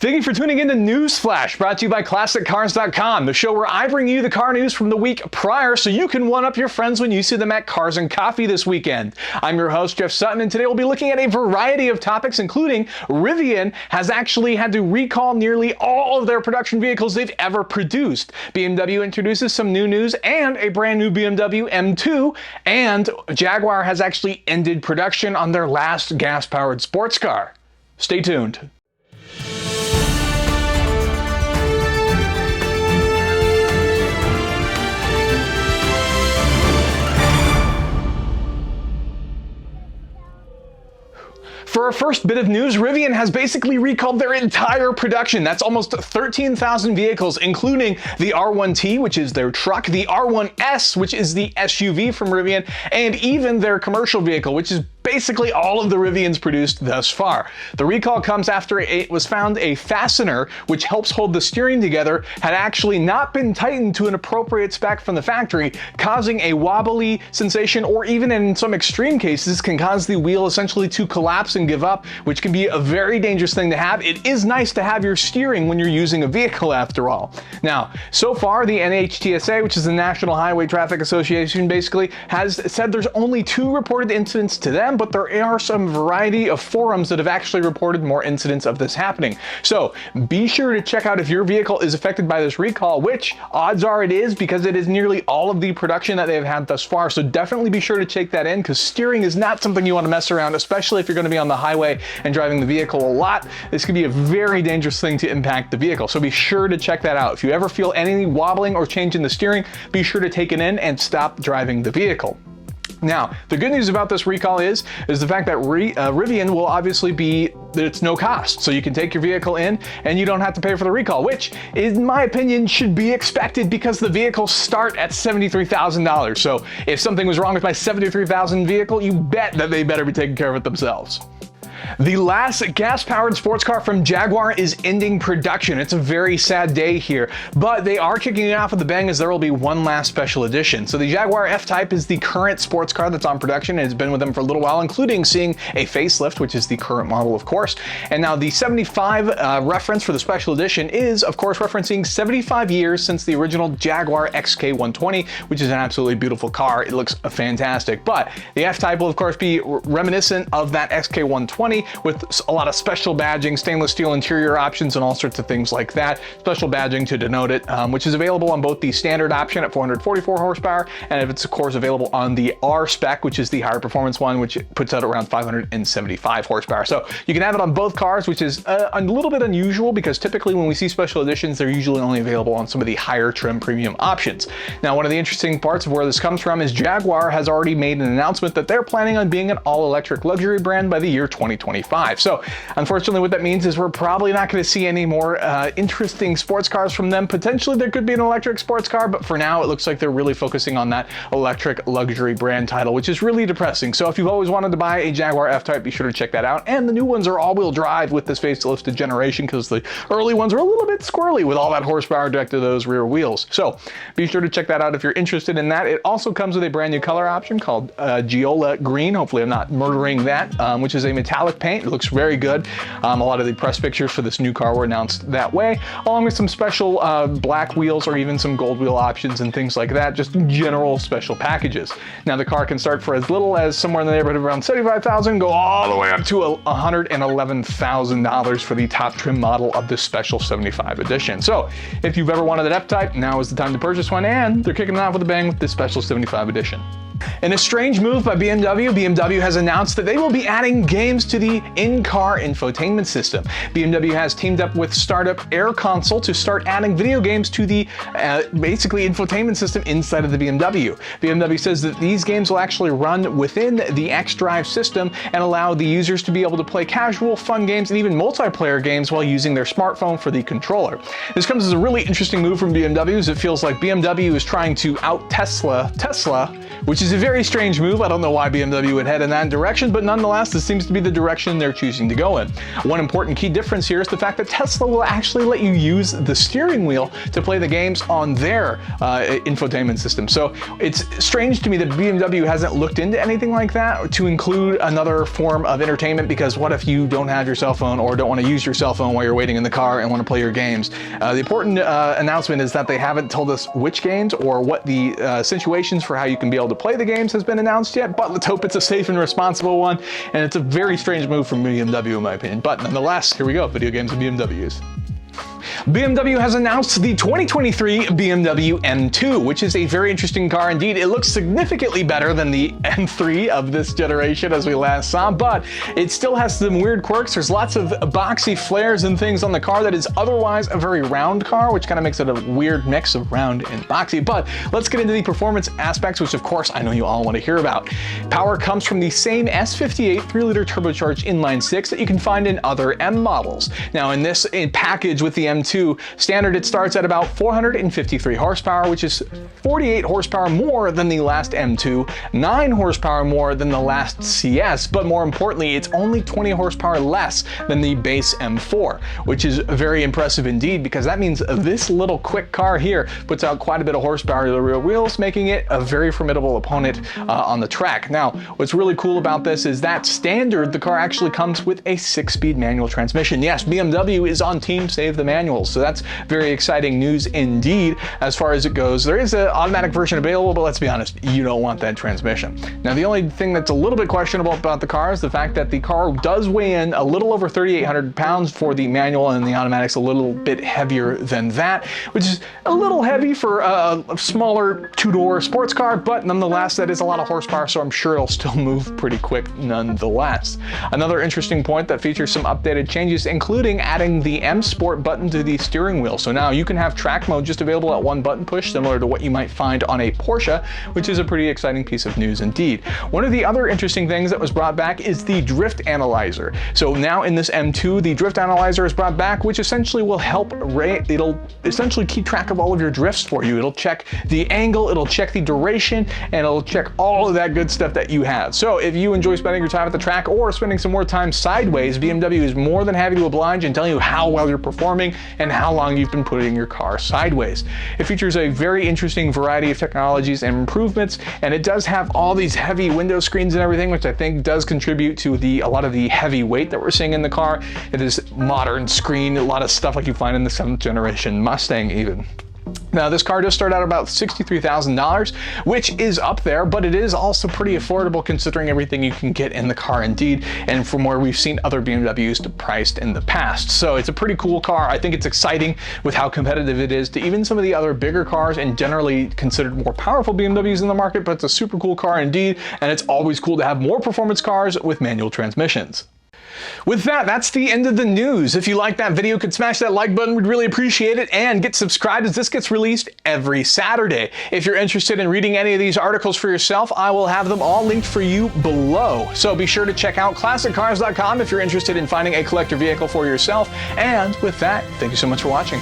Thank you for tuning in to Newsflash, brought to you by ClassicCars.com, the show where I bring you the car news from the week prior so you can one-up your friends when you see them at Cars and Coffee this weekend. I'm your host, Jeff Sutton, and today we'll be looking at a variety of topics, including Rivian has actually had to recall nearly all of their production vehicles they've ever produced. BMW introduces some new news and a brand new BMW M2, and Jaguar has actually ended production on their last gas-powered sports car. Stay tuned. For our first bit of news, Rivian has basically recalled their entire production. That's almost 13,000 vehicles, including the R1T, which is their truck, the R1S, which is the SUV from Rivian, and even their commercial vehicle, which is basically all of the Rivians produced thus far. The recall comes after it was found a fastener, which helps hold the steering together, had actually not been tightened to an appropriate spec from the factory, causing a wobbly sensation, or even in some extreme cases can cause the wheel essentially to collapse and give up, which can be a very dangerous thing to have. It is nice to have your steering when you're using a vehicle after all. Now, so far the NHTSA, which is the National Highway Traffic Association, basically has said there's only 2 reported incidents to them, but there are some variety of forums that have actually reported more incidents of this happening. So be sure to check out if your vehicle is affected by this recall, which odds are it is, because it is nearly all of the production that they've had thus far. So definitely be sure to take that in, because steering is not something you want to mess around, especially if you're going to be on the highway and driving the vehicle a lot. This could be a very dangerous thing to impact the vehicle. So be sure to check that out. If you ever feel any wobbling or change in the steering, be sure to take it in and stop driving the vehicle. Now, the good news about this recall is the fact that Rivian will obviously be that it's no cost. So you can take your vehicle in and you don't have to pay for the recall, which in my opinion should be expected because the vehicles start at $73,000. So if something was wrong with my $73,000 vehicle, you bet that they better be taking care of it themselves. The last gas-powered sports car from Jaguar is ending production. It's a very sad day here, but they are kicking it off with a bang as there will be one last special edition. So the Jaguar FType is the current sports car that's on production and has been with them for a little while, including seeing a facelift, which is the current model, of course. And now the 75 reference for the special edition is, of course, referencing 75 years since the original Jaguar XK120, which is an absolutely beautiful car. It looks fantastic, but the FType will, of course, be reminiscent of that XK120, with a lot of special badging, stainless steel interior options, and all sorts of things like that. Special badging to denote it, which is available on both the standard option at 444 horsepower, and if it's, of course, available on the R spec, which is the higher performance one, which puts out around 575 horsepower. So you can have it on both cars, which is a little bit unusual because typically when we see special editions, they're usually only available on some of the higher trim premium options. Now, one of the interesting parts of where this comes from is Jaguar has already made an announcement that they're planning on being an all-electric luxury brand by the year 2025. So unfortunately what that means is we're probably not going to see any more interesting sports cars from them. Potentially there could be an electric sports car, but for now it looks like they're really focusing on that electric luxury brand title, which is really depressing. So if you've always wanted to buy a Jaguar F-Type, be sure to check that out. And the new ones are all-wheel drive with this facelifted generation, because the early ones are a little bit squirrely with all that horsepower directed to those rear wheels. So be sure to check that out if you're interested in that. It also comes with a brand new color option called Giola Green. Hopefully I'm not murdering that, which is a metallic paint. It looks very good. A lot of the press pictures for this new car were announced that way, along with some special black wheels or even some gold wheel options and things like that, just general special packages. Now the car can start for as little as somewhere in the neighborhood of around $75,000, go all the way up to $111,000 for the top trim model of this special 75 edition. So if you've ever wanted an F-Type, now is the time to purchase one, and they're kicking it off with a bang with this special 75 edition. In a strange move by BMW has announced that they will be adding games to the in-car infotainment system. BMW has teamed up with startup Air Console to start adding video games to the basically infotainment system inside of the BMW. BMW says that these games will actually run within the xDrive system and allow the users to be able to play casual, fun games and even multiplayer games while using their smartphone for the controller. This comes as a really interesting move from BMW, as it feels like BMW is trying to out Tesla, which is is a very strange move. I don't know why BMW would head in that direction, but nonetheless, this seems to be the direction they're choosing to go in. One important key difference here is the fact that Tesla will actually let you use the steering wheel to play the games on their infotainment system. So it's strange to me that BMW hasn't looked into anything like that to include another form of entertainment, because what if you don't have your cell phone or don't want to use your cell phone while you're waiting in the car and want to play your games? The important announcement is that they haven't told us which games or what the situations for how you can be able to play the games has been announced yet, but let's hope it's a safe and responsible one. And it's a very strange move from BMW in my opinion, but nonetheless, here we go, video games and BMWs. BMW has announced the 2023 BMW M2, which is a very interesting car indeed. It looks significantly better than the M3 of this generation as we last saw, but it still has some weird quirks. There's lots of boxy flares and things on the car that is otherwise a very round car, which kind of makes it a weird mix of round and boxy. But let's get into the performance aspects, which of course I know you all want to hear about. Power comes from the same S58 3-liter turbocharged inline-six that you can find in other M models. Now in this package with the M2 standard, it starts at about 453 horsepower, which is 48 horsepower more than the last M2, 9 horsepower more than the last CS, but more importantly, it's only 20 horsepower less than the base M4, which is very impressive indeed, because that means this little quick car here puts out quite a bit of horsepower to the rear wheels, making it a very formidable opponent on the track. Now, what's really cool about this is that standard, the car actually comes with a 6-speed manual transmission. Yes, BMW is on team save the manual, so that's very exciting news indeed as far as it goes. There is an automatic version available, but let's be honest, you don't want that transmission. Now, the only thing that's a little bit questionable about the car is the fact that the car does weigh in a little over 3,800 pounds for the manual, and the automatic's a little bit heavier than that, which is a little heavy for a smaller two-door sports car, but nonetheless, that is a lot of horsepower, so I'm sure it'll still move pretty quick nonetheless. Another interesting point that features some updated changes, including adding the M Sport button to the steering wheel. So now you can have track mode just available at one button push, similar to what you might find on a Porsche, which is a pretty exciting piece of news indeed. One of the other interesting things that was brought back is the drift analyzer. So now in this M2, the drift analyzer is brought back, which essentially will help it'll essentially keep track of all of your drifts for you. It'll check the angle, it'll check the duration, and it'll check all of that good stuff that you have. So if you enjoy spending your time at the track or spending some more time sideways, BMW is more than happy to oblige and tell you how well you're performing and how long you've been putting your car sideways. It features a very interesting variety of technologies and improvements, and it does have all these heavy window screens and everything, which I think does contribute to a lot of the heavy weight that we're seeing in the car. It is modern screen, a lot of stuff like you find in the 7th generation Mustang even. Now, this car does start out about $63,000, which is up there, but it is also pretty affordable considering everything you can get in the car indeed, and from where we've seen other BMWs priced in the past. So it's a pretty cool car. I think it's exciting with how competitive it is to even some of the other bigger cars and generally considered more powerful BMWs in the market, but it's a super cool car indeed, and it's always cool to have more performance cars with manual transmissions. With that, that's the end of the news. If you liked that video, could smash that like button, we'd really appreciate it, and get subscribed as this gets released every Saturday. If you're interested in reading any of these articles for yourself, I will have them all linked for you below. So be sure to check out ClassicCars.com if you're interested in finding a collector vehicle for yourself. And with that, thank you so much for watching.